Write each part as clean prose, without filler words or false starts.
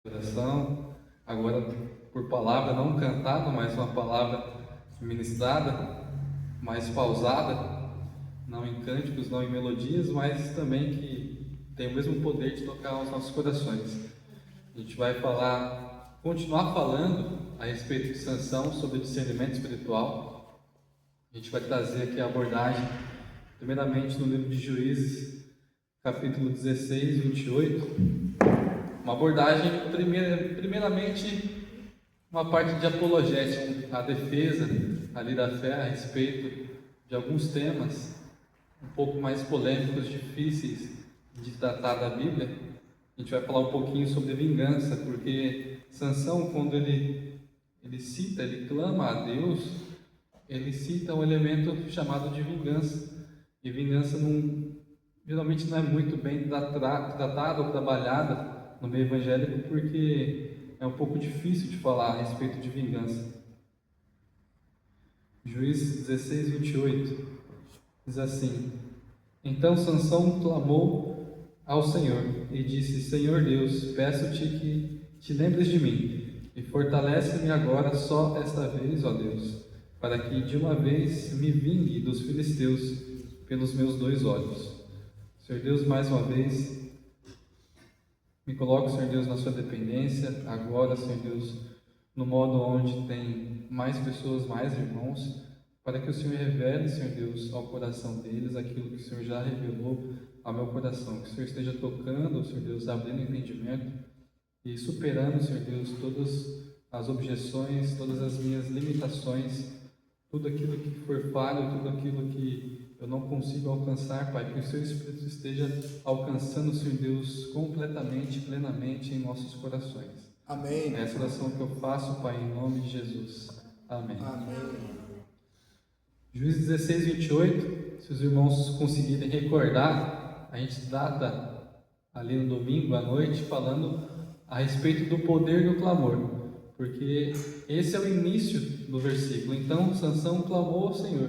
Oração, agora por palavra não cantada, mas uma palavra ministrada, mais pausada, não em cânticos, não em melodias, mas também que tem o mesmo poder de tocar os nossos corações. A gente vai continuar falando a respeito de Sansão, sobre discernimento espiritual. A gente vai trazer aqui a abordagem, primeiramente no livro de Juízes, capítulo 16, 28. Uma abordagem, primeiramente, uma parte de apologética, a defesa ali da fé a respeito de alguns temas um pouco mais polêmicos, difíceis de tratar da Bíblia. A gente vai falar um pouquinho sobre vingança, porque Sansão, quando ele clama a Deus, ele cita um elemento chamado de vingança. E vingança geralmente não é muito bem tratada ou trabalhada no meio evangélico, porque é um pouco difícil de falar a respeito de vingança. Juízes 16, 28 diz assim: Então Sansão clamou ao Senhor e disse: Senhor Deus, peço-te que te lembres de mim e fortalece-me agora só esta vez, ó Deus, para que de uma vez me vingue dos filisteus pelos meus 2 olhos. Senhor Deus, mais uma vez me coloco, Senhor Deus, na sua dependência, agora, Senhor Deus, no modo onde tem mais pessoas, mais irmãos, para que o Senhor revele, Senhor Deus, ao coração deles aquilo que o Senhor já revelou ao meu coração. Que o Senhor esteja tocando, Senhor Deus, abrindo entendimento e superando, Senhor Deus, todas as objeções, todas as minhas limitações, tudo aquilo que for falho, tudo aquilo que eu não consigo alcançar, Pai, que o Seu Espírito esteja alcançando, Senhor Deus, completamente, plenamente em nossos corações. Amém. É essa oração que eu faço, Pai, em nome de Jesus. Amém. Amém. Juízes 16, 28, se os irmãos conseguirem recordar, a gente trata ali no domingo à noite falando a respeito do poder do clamor, porque esse é o início do versículo. Então Sansão clamou ao Senhor.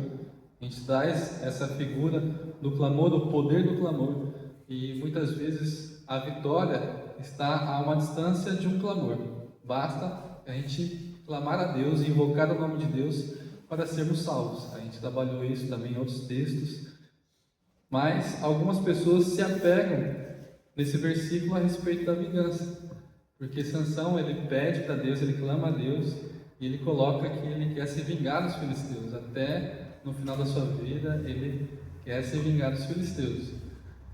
A gente traz essa figura do clamor, do poder do clamor, e muitas vezes a vitória está a uma distância de um clamor. Basta a gente clamar a Deus e invocar o nome de Deus para sermos salvos. A gente trabalhou isso também em outros textos, mas algumas pessoas se apegam nesse versículo a respeito da vingança, porque Sansão, ele pede para Deus, ele clama a Deus, e ele coloca que ele quer se vingar dos filisteus. Até no final da sua vida, ele quer se vingar dos filisteus.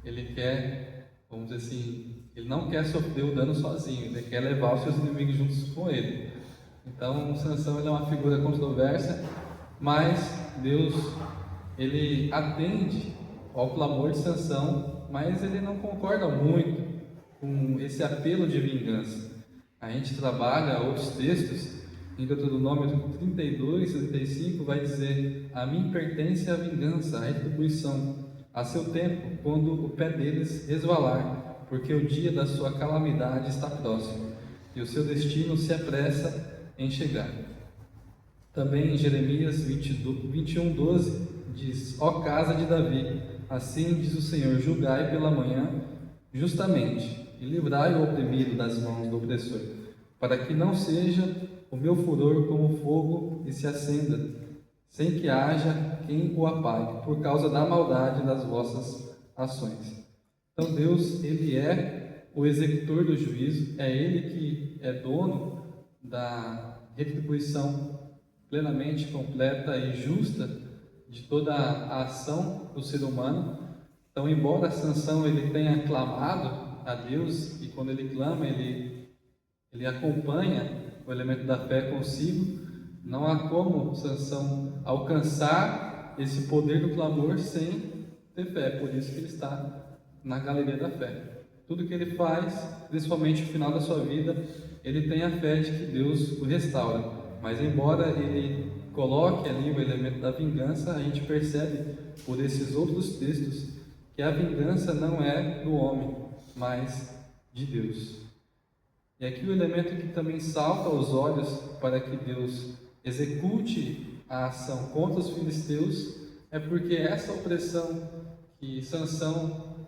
Ele quer, vamos dizer assim, ele não quer sofrer o dano sozinho, ele quer levar os seus inimigos juntos com ele. Então, Sansão, ele é uma figura controversa, mas Deus, ele atende ao clamor de Sansão, mas ele não concorda muito com esse apelo de vingança. A gente trabalha outros textos, em Deuteronômio 32, 35, vai dizer: a mim pertence a vingança, a retribuição, a seu tempo, quando o pé deles resvalar, porque o dia da sua calamidade está próximo, e o seu destino se apressa em chegar. Também em Jeremias 21, 12, diz: ó casa de Davi, assim diz o Senhor, julgai pela manhã justamente, e livrai o oprimido das mãos do opressor, para que não seja o meu furor como fogo e se acenda, sem que haja quem o apague, por causa da maldade das vossas ações. Então Deus, Ele é o executor do juízo, é Ele que é dono da retribuição plenamente completa e justa de toda a ação do ser humano. Então, embora Sansão ele tenha clamado a Deus, e quando ele clama, ele acompanha o elemento da fé consigo, não há como Sansão alcançar esse poder do clamor sem ter fé. Por isso que ele está na galeria da fé. Tudo que ele faz, principalmente no final da sua vida, ele tem a fé de que Deus o restaura. Mas embora ele coloque ali o elemento da vingança, a gente percebe por esses outros textos que a vingança não é do homem, mas de Deus. E aqui o elemento que também salta aos olhos para que Deus execute a ação contra os filisteus é porque essa opressão que Sansão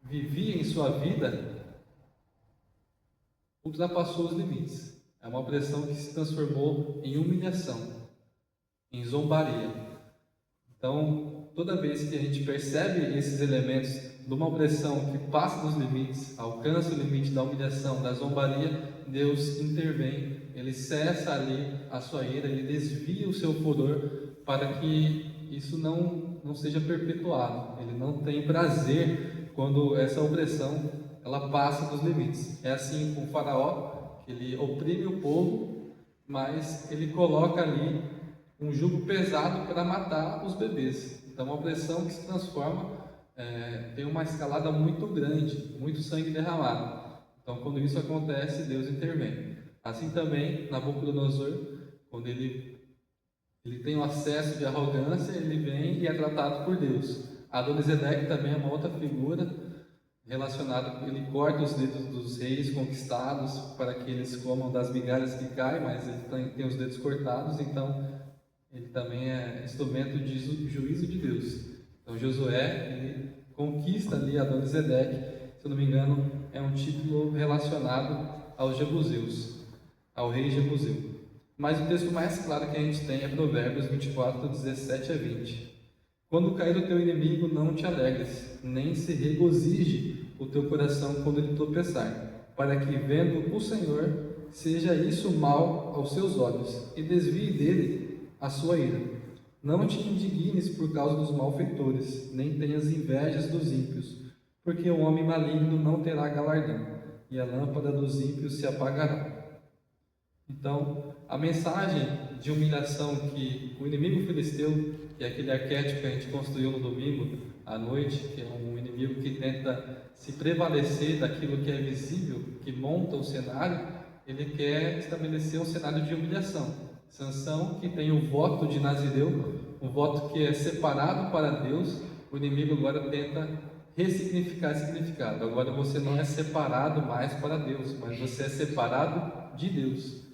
vivia em sua vida ultrapassou os limites. É uma opressão que se transformou em humilhação, em zombaria. Então, toda vez que a gente percebe esses elementos de uma opressão que passa dos limites, alcança o limite da humilhação, da zombaria, Deus intervém, Ele cessa ali a sua ira, Ele desvia o seu furor para que isso não seja perpetuado. Ele não tem prazer quando essa opressão ela passa dos limites. É assim com o faraó, que ele oprime o povo, mas ele coloca ali um jugo pesado para matar os bebês. Então, uma opressão que se transforma, tem uma escalada muito grande, muito sangue derramado. Então, quando isso acontece, Deus intervém. Assim também, Nabucodonosor, quando ele tem um acesso de arrogância, ele vem e é tratado por Deus. Adonisedeque também é uma outra figura relacionada, ele corta os dedos dos reis conquistados para que eles comam das migalhas que caem, mas ele tem os dedos cortados, então ele também é instrumento de juízo de Deus. Então Josué, ele conquista ali Adonisedeque, se eu não me engano, é um título relacionado aos Jebuseus, ao rei Jebuseu. Mas o texto mais claro que a gente tem é Provérbios 24, 17 a 20. Quando cair o teu inimigo, não te alegres, nem se regozije o teu coração quando ele tropeçar, para que, vendo o Senhor, seja isso mal aos seus olhos, e desvie dele a sua ira. Não te indignes por causa dos malfeitores, nem tenhas invejas dos ímpios, porque o homem maligno não terá galardão, e a lâmpada dos ímpios se apagará. Então, a mensagem de humilhação que o inimigo filisteu, que é aquele arquétipo que a gente construiu no domingo à noite, que é um inimigo que tenta se prevalecer daquilo que é visível, que monta o cenário, ele quer estabelecer um cenário de humilhação. Sansão, que tem o voto de Nazireu, um voto que é separado para Deus, o inimigo agora tenta ressignificar esse significado. Agora você não é separado mais para Deus, mas você é separado de Deus.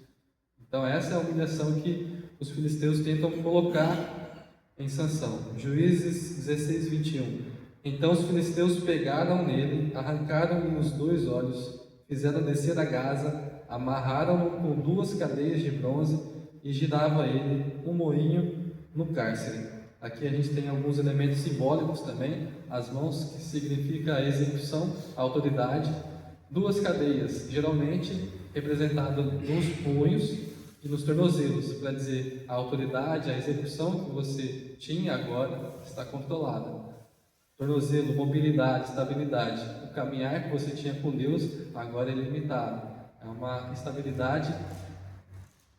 Então essa é a humilhação que os filisteus tentam colocar em Sansão. Juízes 16, 21. Então os filisteus pegaram nele, arrancaram-lhe os 2 olhos, fizeram descer a Gaza, amarraram-no com 2 cadeias de bronze e girava ele um moinho no cárcere. Aqui a gente tem alguns elementos simbólicos também, as mãos, que significa a execução, a autoridade, 2 cadeias, geralmente representadas nos punhos e nos tornozelos, para dizer a autoridade, a execução que você tinha agora está controlada. Tornozelo, mobilidade, estabilidade. O caminhar que você tinha com Deus agora é limitado. É uma estabilidade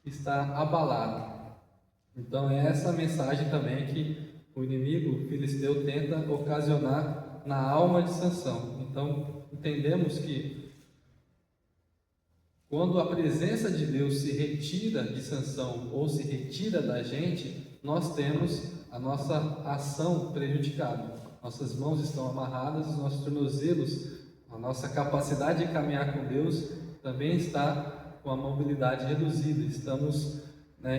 que está abalada. Então é essa mensagem também que o inimigo filisteu tenta ocasionar na alma de Sansão. Então entendemos que quando a presença de Deus se retira de Sansão ou se retira da gente, nós temos a nossa ação prejudicada. Nossas mãos estão amarradas, os nossos tornozelos, a nossa capacidade de caminhar com Deus também está com a mobilidade reduzida, estamos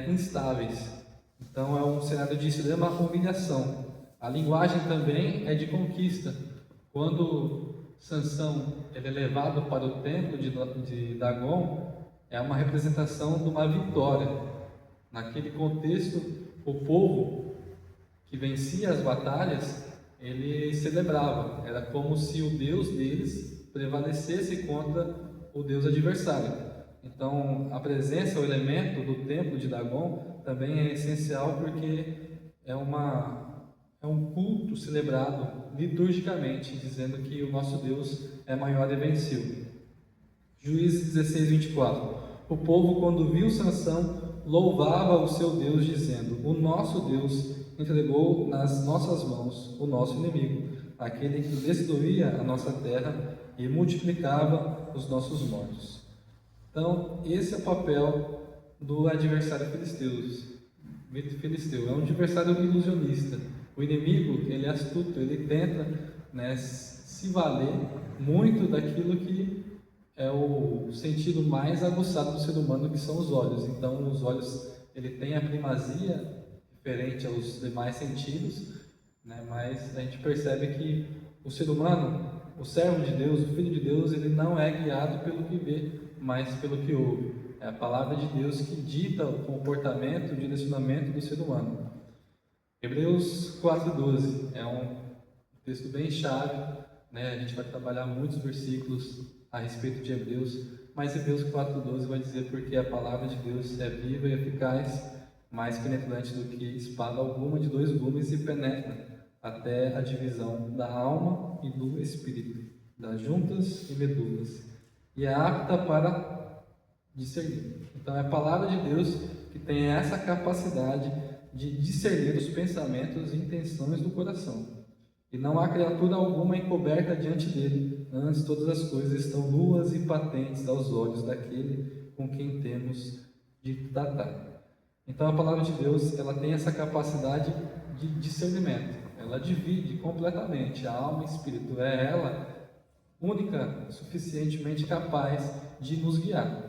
instáveis. Então é um cenário de extrema humilhação. A linguagem também é de conquista. Quando Sansão ele é levado para o templo de Dagon, é uma representação de uma vitória. Naquele contexto, o povo que vencia as batalhas, ele celebrava. Era como se o Deus deles prevalecesse contra o Deus adversário. Então, a presença, o elemento do templo de Dagon também é essencial, porque é um culto celebrado liturgicamente, dizendo que o nosso Deus é maior e venceu. Juízes 16, 24. O povo, quando viu Sansão, louvava o seu Deus, dizendo: o nosso Deus entregou nas nossas mãos o nosso inimigo, aquele que destruía a nossa terra e multiplicava os nossos mortos. Então, esse é o papel do adversário filisteu. É um adversário ilusionista. O inimigo, ele é astuto, ele tenta se valer muito daquilo que é o sentido mais aguçado do ser humano, que são os olhos. Então, os olhos, ele tem a primazia diferente aos demais sentidos, mas a gente percebe que o ser humano, o servo de Deus, o filho de Deus, ele não é guiado pelo que vê mas pelo que ouve. É a palavra de Deus que dita o comportamento, o direcionamento do ser humano. Hebreus 4:12 é um texto bem chave, né? A gente vai trabalhar muitos versículos a respeito de Hebreus, mas Hebreus 4:12 vai dizer porque a palavra de Deus é viva e eficaz, mais penetrante do que espada alguma de dois gumes e penetra até a divisão da alma e do espírito, das juntas e medulas, e é apta para discernir. Então é a palavra de Deus que tem essa capacidade de discernir os pensamentos e intenções do coração. E não há criatura alguma encoberta diante dele, antes todas as coisas estão nuas e patentes aos olhos daquele com quem temos de tratar. Então a palavra de Deus, ela tem essa capacidade de discernimento. Ela divide completamente a alma e o espírito. É ela única, suficientemente capaz de nos guiar.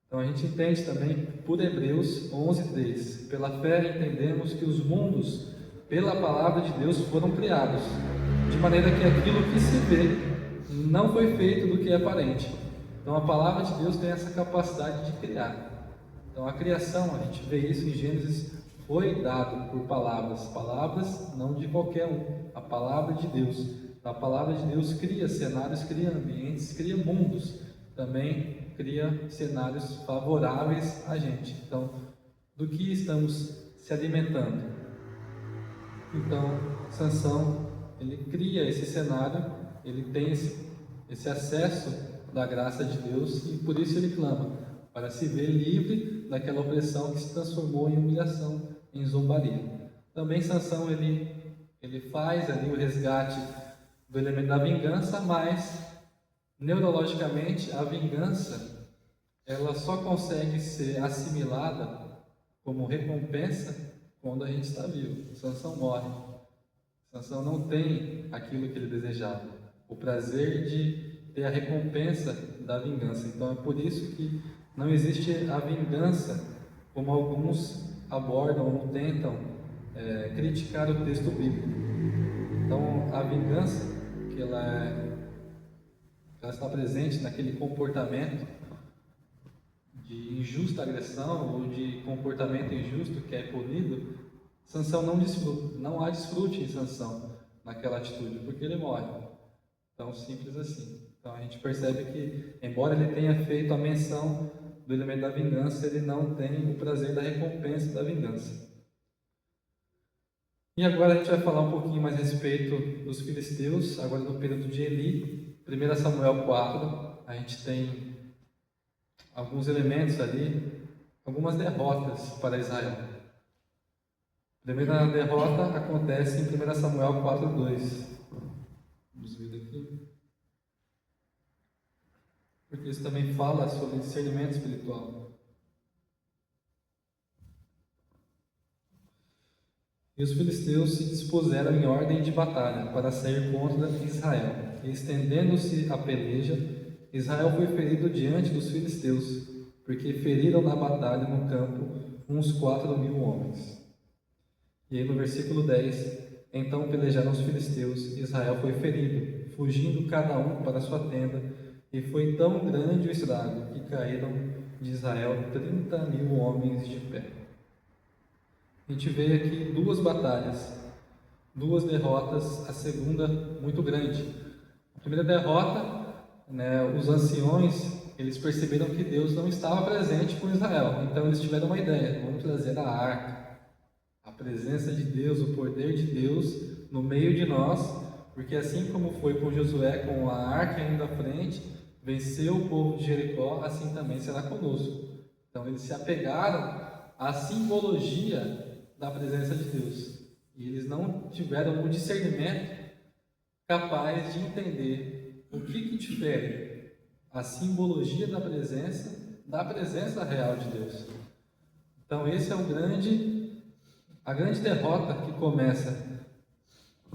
Então a gente entende também por Hebreus 11:3. Pela fé entendemos que os mundos, pela palavra de Deus, foram criados, de maneira que aquilo que se vê não foi feito do que é aparente. Então a palavra de Deus tem essa capacidade de criar. Então a criação, a gente vê isso em Gênesis, foi dado por palavras não de qualquer um, a palavra de Deus. A palavra de Deus cria cenários, cria ambientes, cria mundos, também cria cenários favoráveis a gente. Então, do que estamos se alimentando? Então, Sansão, ele cria esse cenário, ele tem esse acesso da graça de Deus e por isso ele clama, para se ver livre daquela opressão que se transformou em humilhação, em zombaria. Também Sansão, ele faz ali o resgate do elemento da vingança, mas neurologicamente a vingança ela só consegue ser assimilada como recompensa quando a gente está vivo. Sansão morre. Sansão não tem aquilo que ele desejava, o prazer de ter a recompensa da vingança. Então é por isso que não existe a vingança como alguns abordam ou tentam criticar o texto bíblico. Então a vingança que ela está presente naquele comportamento de injusta agressão ou de comportamento injusto que é punido, Sansão não desfruta, não há desfrute em Sansão naquela atitude, porque ele morre. Tão simples assim. Então a gente percebe que, embora ele tenha feito a menção do elemento da vingança, ele não tem o prazer da recompensa da vingança. E agora a gente vai falar um pouquinho mais a respeito dos filisteus, agora no período de Eli. 1 Samuel 4, a gente tem alguns elementos ali, algumas derrotas para Israel. A primeira derrota acontece em 1 Samuel 4:2. Vamos ver aqui. Porque isso também fala sobre discernimento espiritual. E os filisteus se dispuseram em ordem de batalha para sair contra Israel. E estendendo-se a peleja, Israel foi ferido diante dos filisteus, porque feriram na batalha no campo uns 4.000 homens. E aí no versículo 10, então pelejaram os filisteus, e Israel foi ferido, fugindo cada um para sua tenda, e foi tão grande o estrago que caíram de Israel 30.000 homens de pé. A gente vê aqui duas batalhas, duas derrotas, a segunda muito grande. A primeira derrota, os anciões, eles perceberam que Deus não estava presente com Israel, então eles tiveram uma ideia: vamos trazer a arca, a presença de Deus, o poder de Deus no meio de nós, porque assim como foi com Josué, com a arca indo à frente, venceu o povo de Jericó, assim também será conosco. Então eles se apegaram à simbologia da presença de Deus, e eles não tiveram o discernimento capaz de entender o que difere a simbologia da presença real de Deus. Então esse é a grande derrota que começa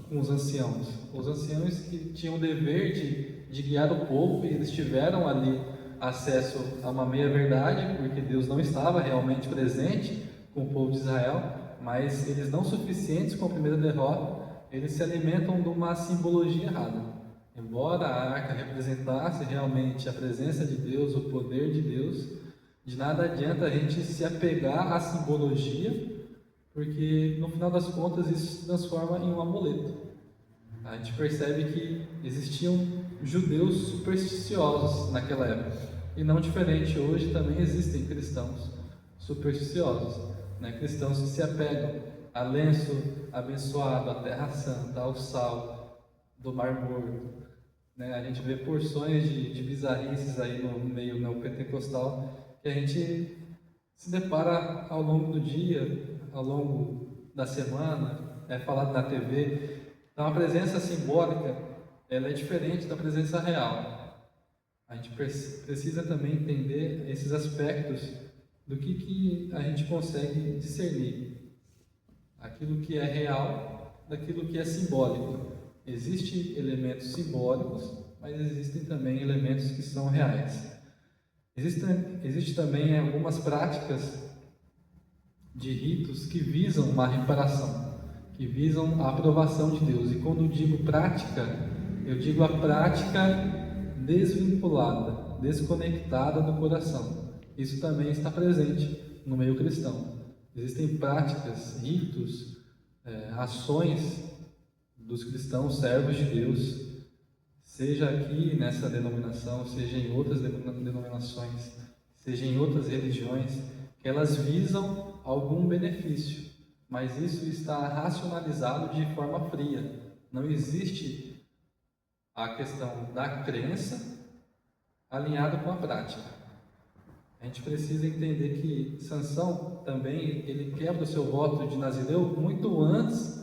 com os anciãos que tinham o dever de guiar o povo, e eles tiveram ali acesso a uma meia-verdade, porque Deus não estava realmente presente com o povo de Israel, mas eles não suficientes com a primeira derrota, eles se alimentam de uma simbologia errada. Embora a arca representasse realmente a presença de Deus, o poder de Deus, de nada adianta a gente se apegar à simbologia, porque no final das contas isso se transforma em um amuleto. A gente percebe que existiam judeus supersticiosos naquela época, e não diferente, hoje também existem cristãos supersticiosos, né? Cristãos que se apegam a lenço abençoado, à terra santa, ao sal do Mar Morto, né? A gente vê porções de bizarrices aí no meio neopentecostal que a gente se depara ao longo do dia, ao longo da semana, é falado na TV. Então a presença simbólica, ela é diferente da presença real. A gente precisa também entender esses aspectos do que a gente consegue discernir aquilo que é real daquilo que é simbólico. Existem elementos simbólicos, mas existem também elementos que são reais. Existe também algumas práticas de ritos que visam uma reparação, que visam a aprovação de Deus. E quando eu digo prática, eu digo a prática desvinculada, desconectada do coração. Isso também está presente no meio cristão. Existem práticas, ritos, ações dos cristãos servos de Deus, seja aqui nessa denominação, seja em outras denominações, seja em outras religiões, que elas visam algum benefício, mas isso está racionalizado de forma fria. Não existe a questão da crença alinhada com a prática. A gente precisa entender que Sansão também, ele quebra o seu voto de Nazireu muito antes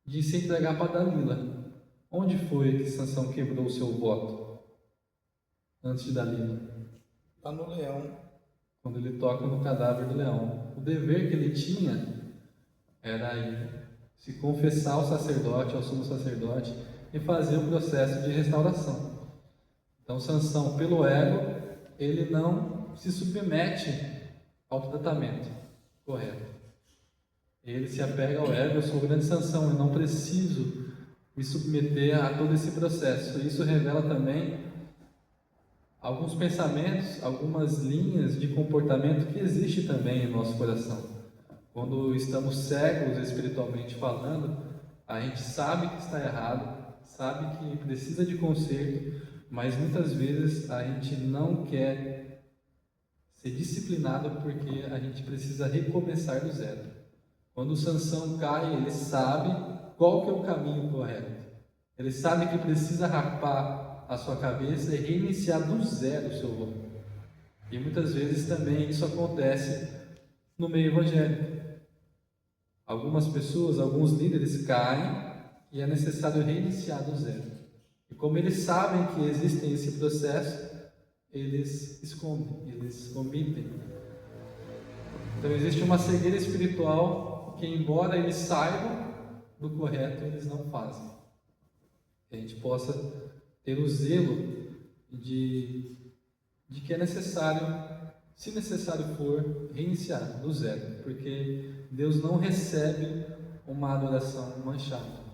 de se entregar para Dalila. Onde foi que Sansão quebrou o seu voto antes de Dalila? Lá no leão. Quando ele toca no cadáver do leão. O dever que ele tinha era ir se confessar ao sacerdote, ao sumo sacerdote, e fazer o processo de restauração. Então Sansão, pelo ego, ele não se submete ao tratamento correto. Ele se apega ao ego. Eu sou o grande Sansão, eu não preciso me submeter a todo esse processo. Isso revela também alguns pensamentos, algumas linhas de comportamento que existem também em nosso coração. Quando estamos cegos espiritualmente falando, a gente sabe que está errado, sabe que precisa de conserto, mas muitas vezes a gente não quer ser disciplinado porque a gente precisa recomeçar do zero. Quando o Sansão cai, ele sabe qual que é o caminho correto. Ele sabe que precisa rapar a sua cabeça e reiniciar do zero o seu voto. E muitas vezes também isso acontece no meio evangélico. Algumas pessoas, alguns líderes caem e é necessário reiniciar do zero. E como eles sabem que existe esse processo, eles escondem, eles omitem. Então existe uma cegueira espiritual que, embora eles saibam do correto, eles não fazem. Que a gente possa ter o zelo de que é necessário, se necessário for, reiniciar do zero, porque Deus não recebe uma adoração manchada,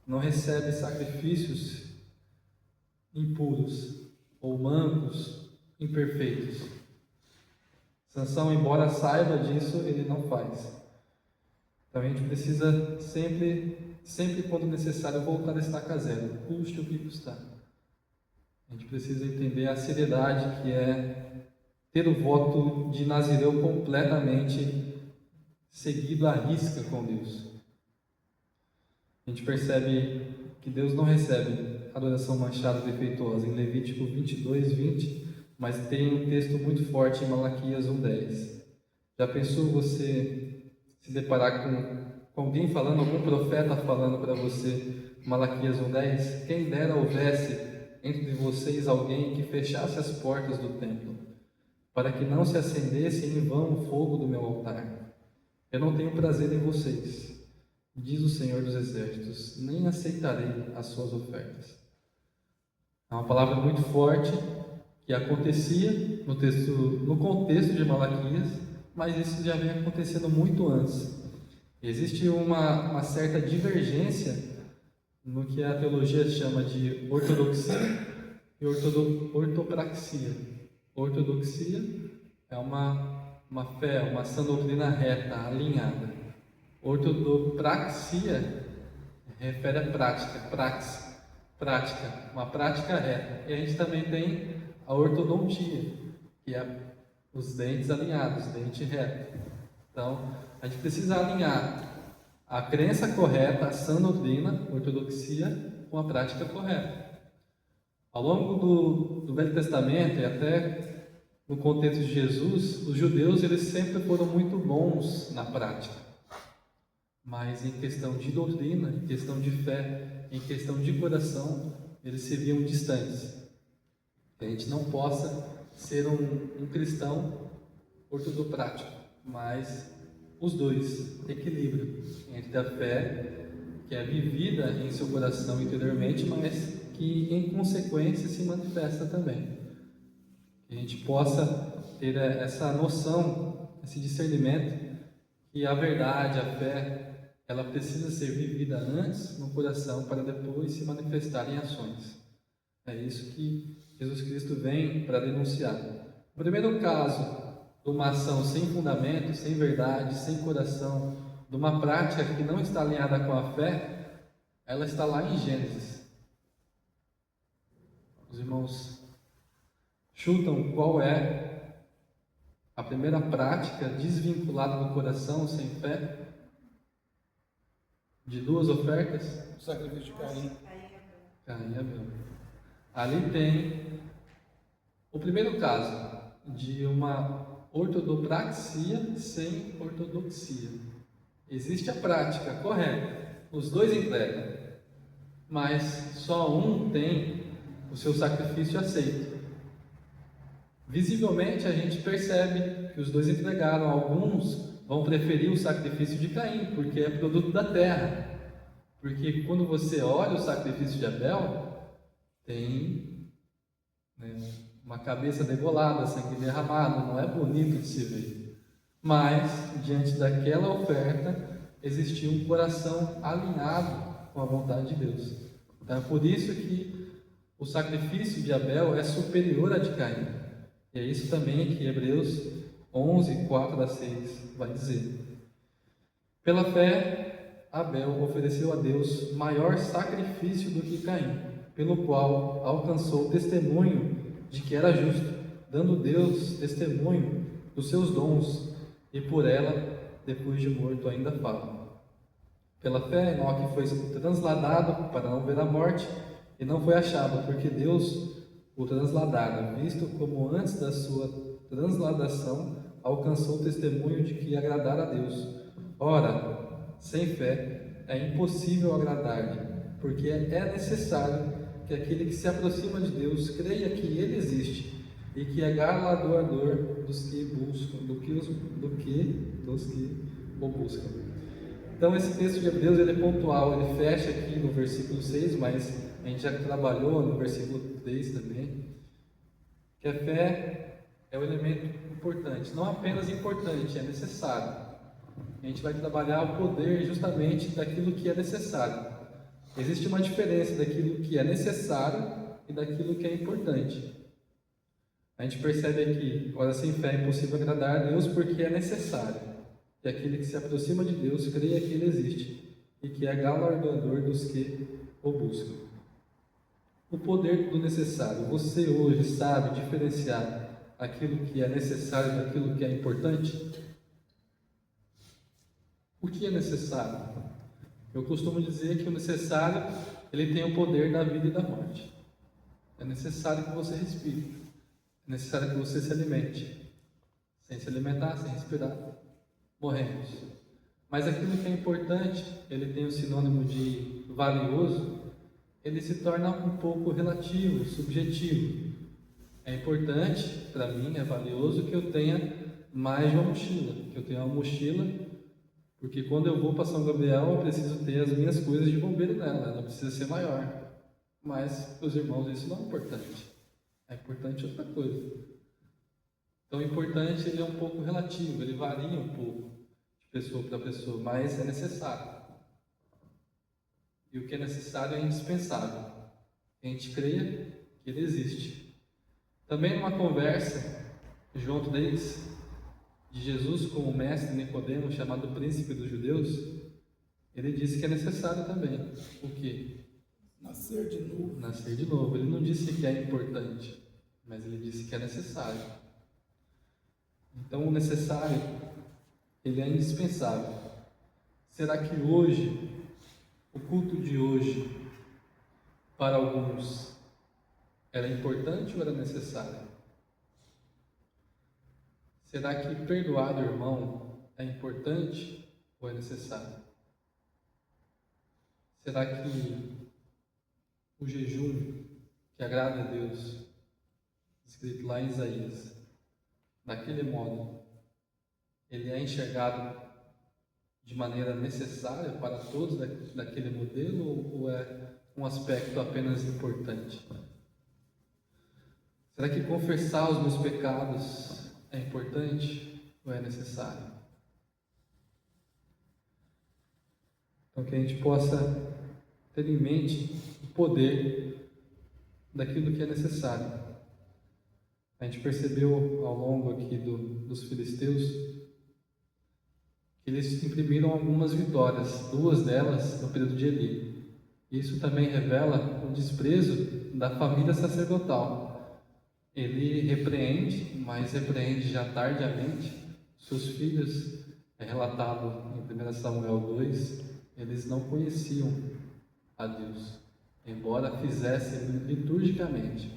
não recebe sacrifícios impuros ou mancos, imperfeitos. Sansão, embora saiba disso, ele não faz. Então a gente precisa sempre quando necessário, voltar a estaca zero, custe o que custar. A gente precisa entender a seriedade que é ter o voto de Nazireu completamente seguido à risca com Deus. A gente percebe que Deus não recebe adoração manchada ou defeituosa em Levítico 22:20, mas tem um texto muito forte em Malaquias 1:10. Já pensou você se deparar com alguém falando, algum profeta falando para você, Malaquias 1:10, quem dera houvesse entre vocês alguém que fechasse as portas do templo, para que não se acendesse em vão o fogo do meu altar. Eu não tenho prazer em vocês, diz o Senhor dos Exércitos, nem aceitarei as suas ofertas. É uma palavra muito forte que acontecia no contexto de Malaquias, mas isso já vem acontecendo muito antes. Existe uma certa divergência no que a teologia chama de ortodoxia e ortopraxia. Ortodoxia é uma fé, uma sã doutrina reta, alinhada. Ortopraxia refere à prática, prática, uma prática reta. E a gente também tem a ortodontia, que é os dentes alinhados, dente reto. Então, a gente precisa alinhar a crença correta, a sã doutrina, ortodoxia, com a prática correta. Ao longo do Velho Testamento e até no contexto de Jesus, os judeus eles sempre foram muito bons na prática. Mas em questão de doutrina, em questão de fé, em questão de coração, eles se viam distantes. Que a gente não possa ser um cristão ortodoprático, mas os dois, equilíbrio entre a fé, que é vivida em seu coração interiormente, mas que em consequência se manifesta também. Que a gente possa ter essa noção, esse discernimento, que a verdade, a fé, ela precisa ser vivida antes no coração para depois se manifestar em ações. É isso que Jesus Cristo vem para denunciar. O primeiro caso de uma ação sem fundamento, sem verdade, sem coração, de uma prática que não está alinhada com a fé, ela está lá em Gênesis. Os irmãos chutam qual é a primeira prática desvinculada do coração, sem fé, de duas ofertas? O sacrifício de Caim. Caim e Abel. Ali tem o primeiro caso de uma ortodopraxia sem ortodoxia. Existe a prática correta, os dois entregam, mas só um tem o seu sacrifício aceito. Visivelmente a gente percebe que os dois entregaram. Alguns vão preferir o sacrifício de Caim, porque é produto da terra. Porque quando você olha o sacrifício de Abel, tem uma cabeça degolada, sangue derramado, não é bonito de se ver. Mas, diante daquela oferta, existia um coração alinhado com a vontade de Deus. Então é por isso que o sacrifício de Abel é superior a de Caim. E é isso também que Hebreus 11, 4 a 6 vai dizer. Pela fé, Abel ofereceu a Deus maior sacrifício do que Caim, pelo qual alcançou o testemunho de que era justo, dando Deus testemunho dos seus dons, e por ela, depois de morto, ainda fala. Pela fé, Enoque foi transladado para não ver a morte, e não foi achado, porque Deus o transladara, visto como antes da sua transladação alcançou o testemunho de que agradara a Deus. Ora, sem fé é impossível agradar-lhe, porque é necessário que aquele que se aproxima de Deus creia que Ele existe e que é galardoador dos que buscam, dos que o buscam. Então esse texto de Hebreus ele é pontual, ele fecha aqui no versículo 6, mas a gente já trabalhou no versículo 3 também, que a fé é um elemento importante, não apenas importante, é necessário. A gente vai trabalhar o poder justamente daquilo que é necessário. Existe uma diferença daquilo que é necessário e daquilo que é importante. A gente percebe aqui, ora sem fé é impossível agradar a Deus porque é necessário. E aquele que se aproxima de Deus creia que Ele existe e que é galardoador dos que o buscam. O poder do necessário. Você hoje sabe diferenciar aquilo que é necessário daquilo que é importante? O que é necessário? Eu costumo dizer que o necessário ele tem o poder da vida e da morte. É necessário que você respire. É necessário que você se alimente. Sem se alimentar, sem respirar, morremos. Mas aquilo que é importante, ele tem o sinônimo de valioso, ele se torna um pouco relativo, subjetivo. É importante, para mim, é valioso que eu tenha mais de uma mochila, que eu tenha uma mochila, porque quando eu vou para São Gabriel, eu preciso ter as minhas coisas de bombeiro nela, ela precisa ser maior. Mas, para os irmãos, isso não é importante. É importante outra coisa. Então, o importante ele é um pouco relativo, ele varia um pouco de pessoa para pessoa, mas é necessário. e o que é necessário é indispensável. A gente creia que ele existe. Também numa conversa junto deles, de Jesus com o mestre Nicodemo, chamado príncipe dos judeus, ele disse que é necessário também o quê? Nascer de novo. Nascer de novo. Ele não disse que é importante, mas ele disse que é necessário. Então o necessário, ele é indispensável. Será que hoje, o culto de hoje, para alguns, era importante ou era necessário? Será que perdoar o irmão é importante ou é necessário? Será que o jejum que agrada a Deus, escrito lá em Isaías, daquele modo, ele é enxergado de maneira necessária para todos daquele modelo ou é um aspecto apenas importante? Será que confessar os meus pecados é importante ou é necessário? Então que a gente possa ter em mente o poder daquilo que é necessário. A gente percebeu ao longo aqui dos filisteus que eles imprimiram algumas vitórias, duas delas no período de Eli. Isso também revela o desprezo da família sacerdotal. Ele repreende, mas repreende já tardiamente seus filhos. É relatado em 1 Samuel 2, eles não conheciam a Deus, embora fizessem liturgicamente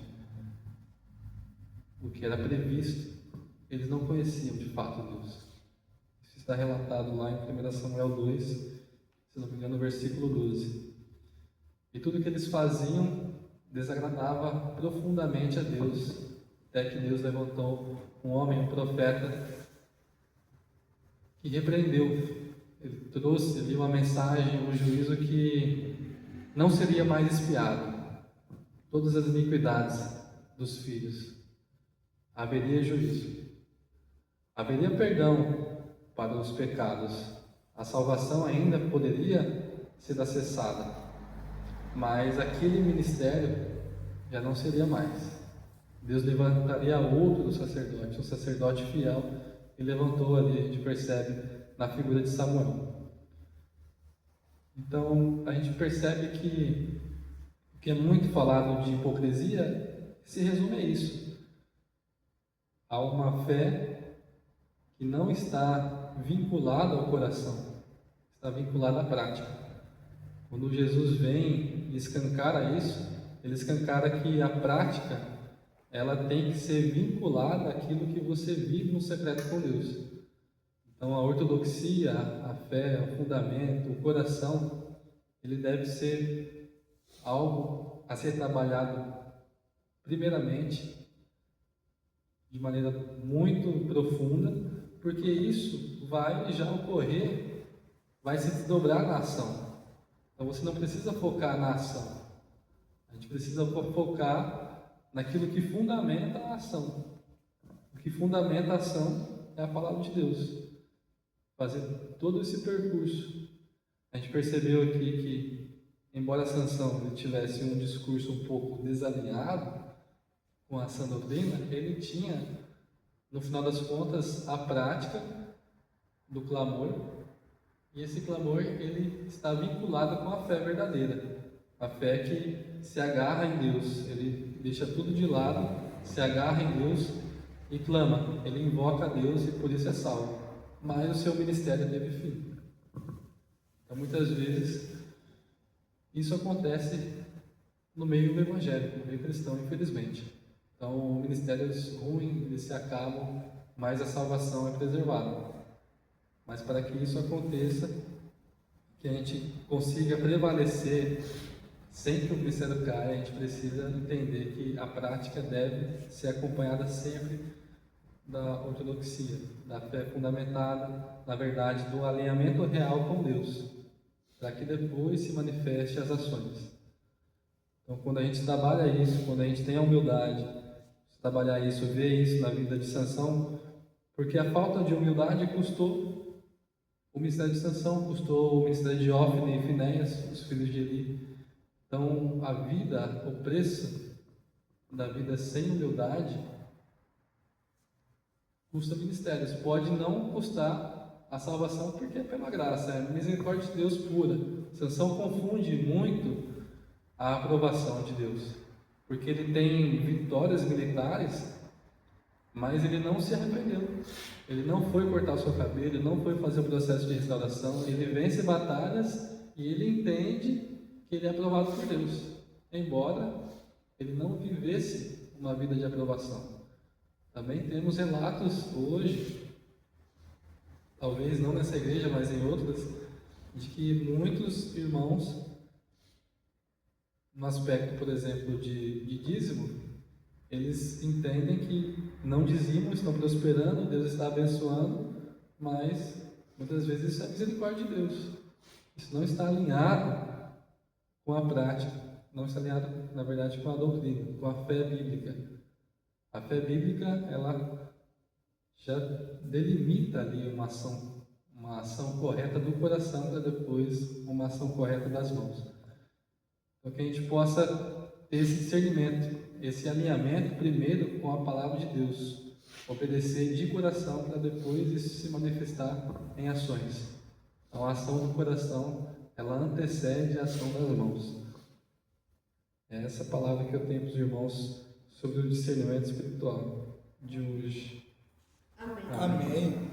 o que era previsto, eles não conheciam de fato Deus. Isso está relatado lá em 1 Samuel 2, se não me engano, no versículo 12. E tudo que eles faziam desagradava profundamente a Deus, até que Deus levantou um homem, um profeta, que repreendeu. Ele trouxe ali uma mensagem, um juízo que não seria mais espiado. Todas as iniquidades dos filhos. Haveria juízo. Haveria perdão para os pecados. A salvação ainda poderia ser acessada. Mas aquele ministério já não seria mais. Deus levantaria outro sacerdote, um sacerdote fiel, e levantou ali, a gente percebe, na figura de Samuel. Então, a gente percebe que o que é muito falado de hipocrisia se resume a isso. Há uma fé que não está vinculada ao coração, está vinculada à prática. Quando Jesus vem e escancara isso, ele escancara que a prática ela tem que ser vinculada àquilo que você vive no secreto com Deus. Então a ortodoxia, a fé, o fundamento, o coração, ele deve ser algo a ser trabalhado primeiramente de maneira muito profunda, porque isso vai já ocorrer, vai se desdobrar na ação. Então você não precisa focar na ação, a gente precisa focar naquilo que fundamenta a ação. O que fundamenta a ação é a palavra de Deus. Fazer todo esse percurso. A gente percebeu aqui que, embora Sansão ele tivesse um discurso um pouco desalinhado com a sã doutrina, ele tinha, no final das contas, a prática do clamor, e esse clamor ele está vinculado com a fé verdadeira, a fé que se agarra em Deus, ele deixa tudo de lado, se agarra em Deus e clama, ele invoca a Deus e por isso é salvo, mas o seu ministério teve fim. Então muitas vezes isso acontece no meio evangélico, no meio cristão, infelizmente. Então, ministérios ruins, eles se acabam, mas a salvação é preservada. Mas para que isso aconteça, que a gente consiga prevalecer sem que o ministério caia, a gente precisa entender que a prática deve ser acompanhada sempre da ortodoxia, da fé fundamentada, na verdade, do alinhamento real com Deus, para que depois se manifeste as ações. Então, quando a gente trabalha isso, quando a gente tem a humildade, trabalhar isso, ver isso na vida de Sansão, porque a falta de humildade custou O ministério de Sansão custou o ministério de Ófine e Finéias, os filhos de Eli. Então, a vida, o preço da vida sem humildade, custa ministérios. Pode não custar a salvação, porque é pela graça, é misericórdia de Deus pura. Sansão confunde muito a aprovação de Deus, porque ele tem vitórias militares, mas ele não se arrependeu. Ele não foi cortar o seu cabelo, ele não foi fazer o processo de restauração. Ele vence batalhas e ele entende que ele é aprovado por Deus, embora ele não vivesse uma vida de aprovação. Também temos relatos hoje, talvez não nessa igreja, mas em outras, de que muitos irmãos, no aspecto, por exemplo, de dízimo, eles entendem que não dizimam, estão prosperando, Deus está abençoando, mas muitas vezes isso é misericórdia de Deus. Isso não está alinhado com a prática, não está alinhado, na verdade, com a doutrina, com a fé bíblica. A fé bíblica, ela já delimita ali uma ação correta do coração para depois uma ação correta das mãos. Então, que a gente possa ter esse discernimento, esse alinhamento primeiro com a palavra de Deus, obedecer de coração para depois isso se manifestar em ações. Então, a ação do coração, ela antecede a ação das mãos. É essa palavra que eu tenho para os irmãos sobre o discernimento espiritual de hoje. Amém. Amém.